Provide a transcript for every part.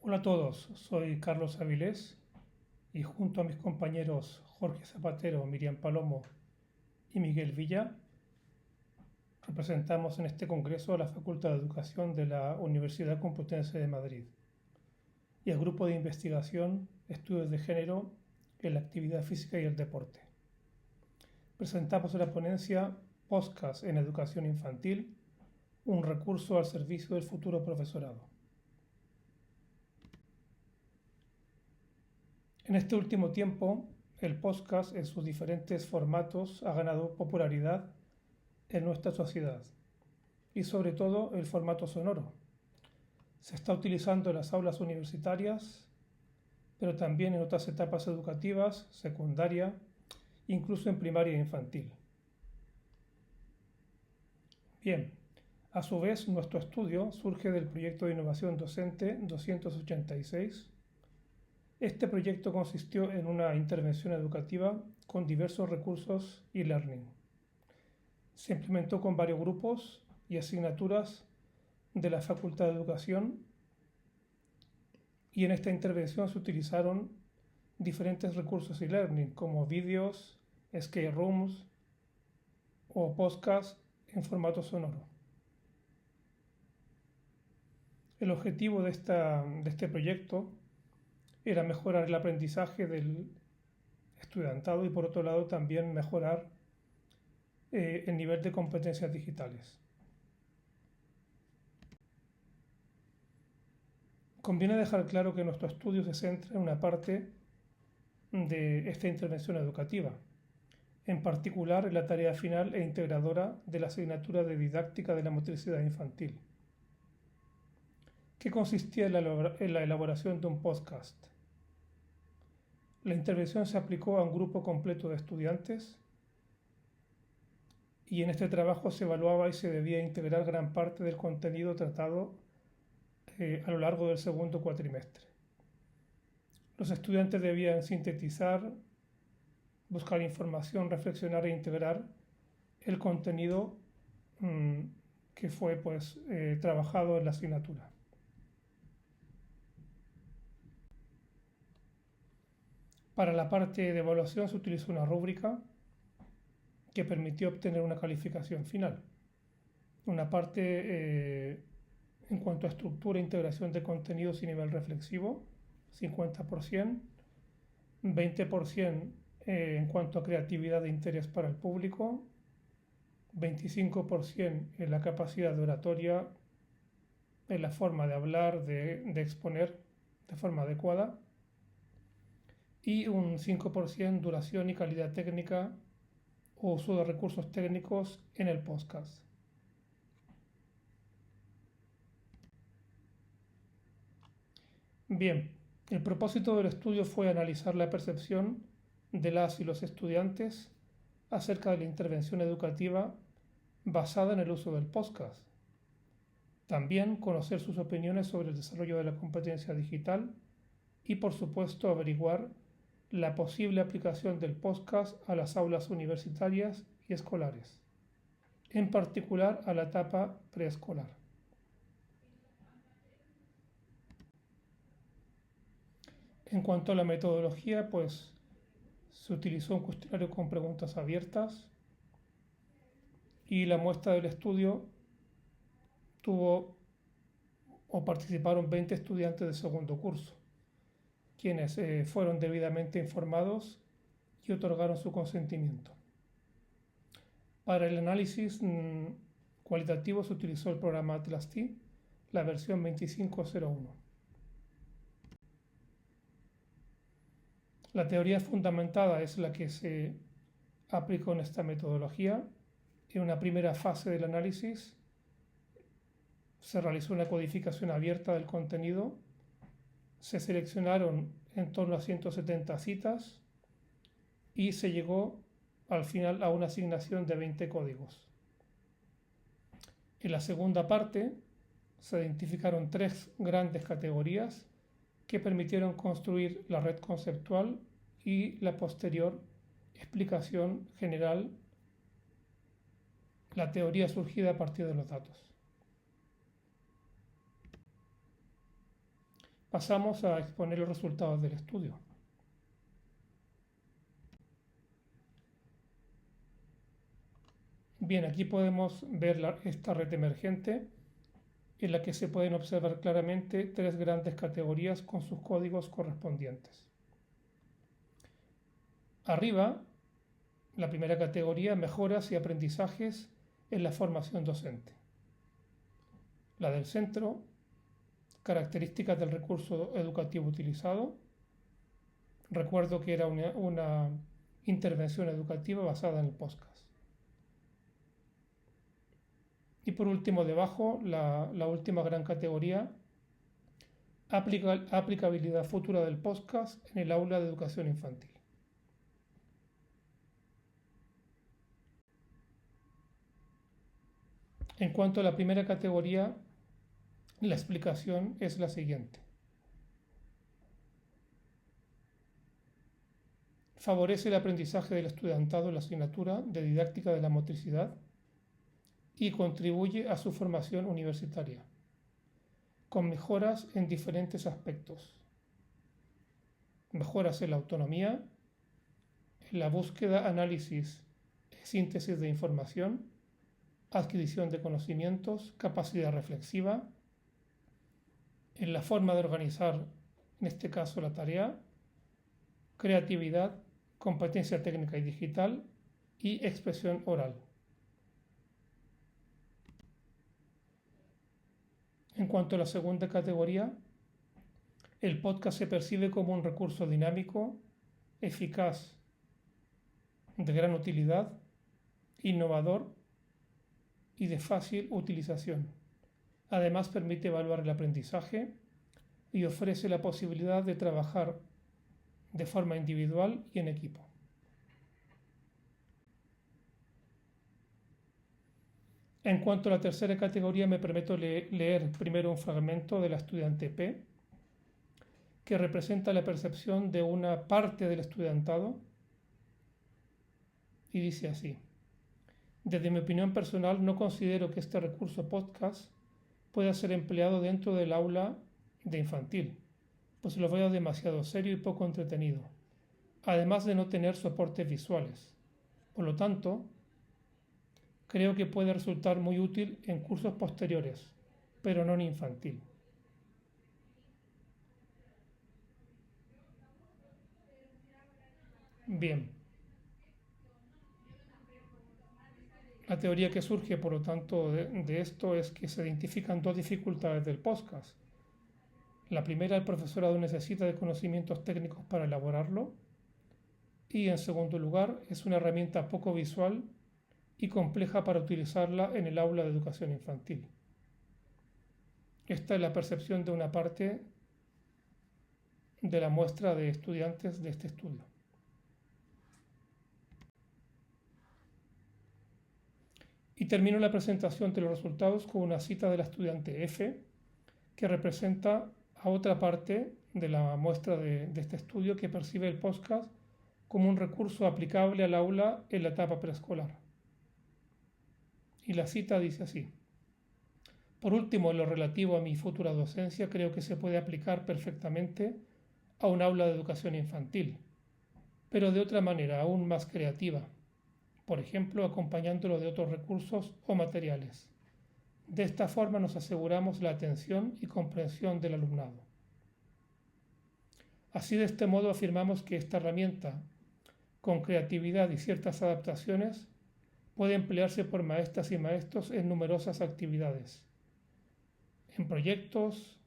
Hola a todos, soy Carlos Avilés y junto a mis compañeros Jorge Zapatero, Miriam Palomo y Miguel Villa, representamos en este congreso a la Facultad de Educación de la Universidad Complutense de Madrid y al Grupo de Investigación Estudios de Género en la Actividad Física y el Deporte. Presentamos la ponencia Podcast en Educación Infantil, un recurso al servicio del futuro profesorado. En este último tiempo, el podcast en sus diferentes formatos ha ganado popularidad en nuestra sociedad y sobre todo el formato sonoro. Se está utilizando en las aulas universitarias, pero también en otras etapas educativas, secundaria, incluso en primaria e infantil. Bien, a su vez nuestro estudio surge del proyecto de innovación docente 286. Este proyecto consistió en una intervención educativa con diversos recursos e-learning. Se implementó con varios grupos y asignaturas de la Facultad de Educación y en esta intervención se utilizaron diferentes recursos e-learning como vídeos, escape rooms o podcasts en formato sonoro. El objetivo de este proyecto era mejorar el aprendizaje del estudiantado y por otro lado también mejorar el nivel de competencias digitales. Conviene dejar claro que nuestro estudio se centra en una parte de esta intervención educativa, en particular en la tarea final e integradora de la asignatura de didáctica de la motricidad infantil, que consistía en la elaboración de un podcast. La intervención se aplicó a un grupo completo de estudiantes y en este trabajo se evaluaba y se debía integrar gran parte del contenido tratado a lo largo del segundo cuatrimestre. Los estudiantes debían sintetizar, buscar información, reflexionar e integrar el contenido que fue trabajado en la asignatura. Para la parte de evaluación se utilizó una rúbrica que permitió obtener una calificación final. Una parte en cuanto a estructura e integración de contenidos y nivel reflexivo, 50%, 20% en cuanto a creatividad e interés para el público, 25% en la capacidad de oratoria, en la forma de hablar, de exponer de forma adecuada, y un 5% duración y calidad técnica o uso de recursos técnicos en el podcast. Bien, el propósito del estudio fue analizar la percepción de las y los estudiantes acerca de la intervención educativa basada en el uso del podcast. También conocer sus opiniones sobre el desarrollo de la competencia digital y, por supuesto, averiguar la posible aplicación del podcast a las aulas universitarias y escolares, en particular a la etapa preescolar. En cuanto a la metodología, se utilizó un cuestionario con preguntas abiertas y la muestra del estudio participaron 20 estudiantes de segundo curso, quienes fueron debidamente informados y otorgaron su consentimiento. Para el análisis cualitativo se utilizó el programa Atlas-T, la versión 25.01. La teoría fundamentada es la que se aplicó en esta metodología. En una primera fase del análisis se realizó una codificación abierta del contenido, se seleccionaron en torno a 170 citas y se llegó al final a una asignación de 20 códigos. En la segunda parte se identificaron 3 grandes categorías que permitieron construir la red conceptual y la posterior explicación general, la teoría surgida a partir de los datos. Pasamos a exponer los resultados del estudio. Bien, aquí podemos ver esta red emergente en la que se pueden observar claramente tres grandes categorías con sus códigos correspondientes. Arriba, la primera categoría, mejoras y aprendizajes en la formación docente. La del centro, características del recurso educativo utilizado. Recuerdo que era una intervención educativa basada en el podcast. Y por último, debajo, la última gran categoría, aplicabilidad futura del podcast en el aula de educación infantil. En cuanto a la primera categoría, la explicación es la siguiente. Favorece el aprendizaje del estudiantado en la asignatura de didáctica de la motricidad y contribuye a su formación universitaria, con mejoras en diferentes aspectos. Mejoras en la autonomía, en la búsqueda, análisis, síntesis de información, adquisición de conocimientos, capacidad reflexiva, en la forma de organizar, en este caso la tarea, creatividad, competencia técnica y digital y expresión oral. En cuanto a la segunda categoría, el podcast se percibe como un recurso dinámico, eficaz, de gran utilidad, innovador y de fácil utilización. Además, permite evaluar el aprendizaje y ofrece la posibilidad de trabajar de forma individual y en equipo. En cuanto a la tercera categoría, me permito leer primero un fragmento de la estudiante P, que representa la percepción de una parte del estudiantado, y dice así: desde mi opinión personal, no considero que este recurso podcast pueda ser empleado dentro del aula de infantil, pues lo veo demasiado serio y poco entretenido, además de no tener soportes visuales. Por lo tanto, creo que puede resultar muy útil en cursos posteriores, pero no en infantil. Bien, la teoría que surge, por lo tanto, de esto es que se identifican dos dificultades del podcast. La primera, el profesorado necesita de conocimientos técnicos para elaborarlo. Y en segundo lugar, es una herramienta poco visual y compleja para utilizarla en el aula de educación infantil. Esta es la percepción de una parte de la muestra de estudiantes de este estudio. Y termino la presentación de los resultados con una cita de la estudiante F, que representa a otra parte de la muestra de este estudio que percibe el podcast como un recurso aplicable al aula en la etapa preescolar. Y la cita dice así: por último, en lo relativo a mi futura docencia, creo que se puede aplicar perfectamente a un aula de educación infantil, pero de otra manera aún más creativa, por ejemplo, acompañándolo de otros recursos o materiales. De esta forma nos aseguramos la atención y comprensión del alumnado. Así, de este modo, afirmamos que esta herramienta, con creatividad y ciertas adaptaciones, puede emplearse por maestras y maestros en numerosas actividades, en proyectos,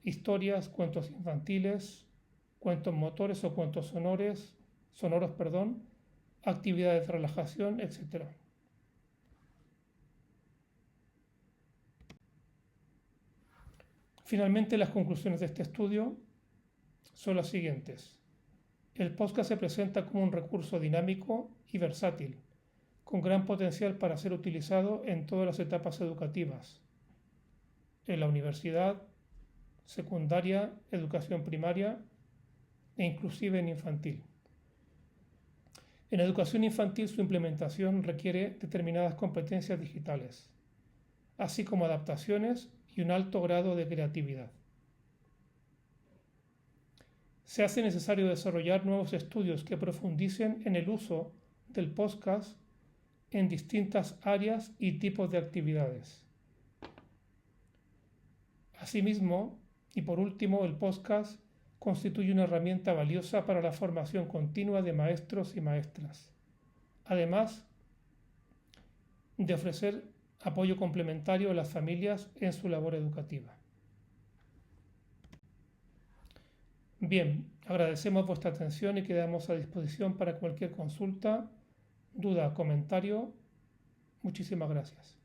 historias, cuentos infantiles, cuentos motores o cuentos sonoros, actividades de relajación, etc. Finalmente, las conclusiones de este estudio son las siguientes. El podcast se presenta como un recurso dinámico y versátil, con gran potencial para ser utilizado en todas las etapas educativas, en la universidad, secundaria, educación primaria e inclusive en infantil. En educación infantil su implementación requiere determinadas competencias digitales, así como adaptaciones y un alto grado de creatividad. se hace necesario desarrollar nuevos estudios que profundicen en el uso del podcast en distintas áreas y tipos de actividades. Asimismo, y por último, el podcast constituye una herramienta valiosa para la formación continua de maestros y maestras, además de ofrecer apoyo complementario a las familias en su labor educativa. Bien, agradecemos vuestra atención y quedamos a disposición para cualquier consulta, duda, comentario. Muchísimas gracias.